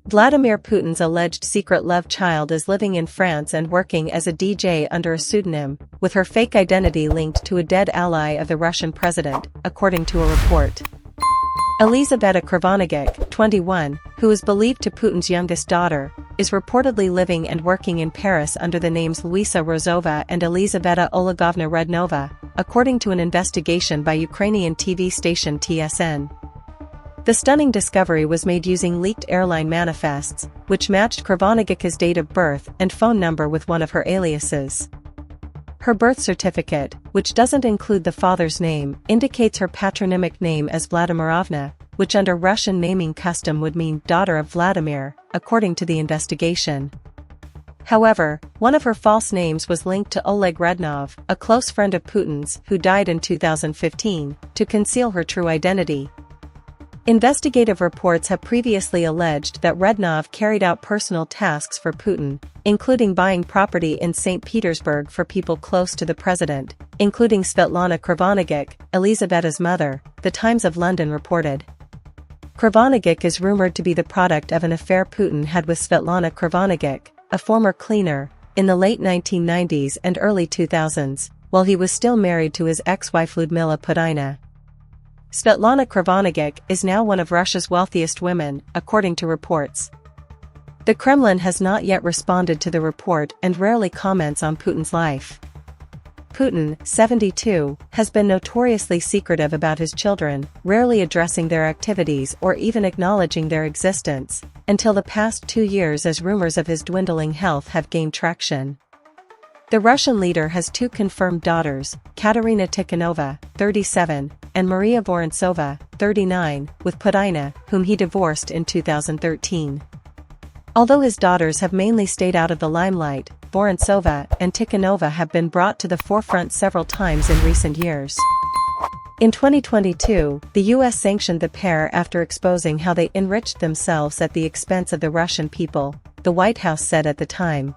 Vladimir Putin's alleged secret love child is living in France and working as a DJ under a pseudonym, with her fake identity linked to a dead ally of the Russian president, according to a report. Elizaveta Krivonogikh, 21, who is believed to Putin's youngest daughter, is reportedly living and working in Paris under the names Luiza Rozova and Elizaveta Olegovna Rudnova, according to an investigation by Ukrainian TV station TSN. The stunning discovery was made using leaked airline manifests, which matched Krivonigikh's date of birth and phone number with one of her aliases. Her birth certificate, which doesn't include the father's name, indicates her patronymic name as Vladimirovna, which under Russian naming custom would mean daughter of Vladimir, according to the investigation. However, one of her false names was linked to Oleg Rudnov, a close friend of Putin's who died in 2015, to conceal her true identity. Investigative reports have previously alleged that Rudnov carried out personal tasks for Putin, including buying property in St. Petersburg for people close to the president, including Svetlana Krivonogikh, Elizaveta's mother, The Times of London reported. Krivonogikh is rumored to be the product of an affair Putin had with Svetlana Krivonogikh, a former cleaner, in the late 1990s and early 2000s, while he was still married to his ex-wife Lyudmila Putina. Svetlana Krivonogikh is now one of Russia's wealthiest women, according to reports. The Kremlin has not yet responded to the report and rarely comments on Putin's life. Putin, 72, has been notoriously secretive about his children, rarely addressing their activities or even acknowledging their existence, until the past 2 years as rumors of his dwindling health have gained traction. The Russian leader has 2 confirmed daughters, Katerina Tikhanova, 37, and Maria Vorontsova, 39, with Putina, whom he divorced in 2013. Although his daughters have mainly stayed out of the limelight, Vorontsova and Tikhanova have been brought to the forefront several times in recent years. In 2022, the US sanctioned the pair after exposing how they enriched themselves at the expense of the Russian people, the White House said at the time.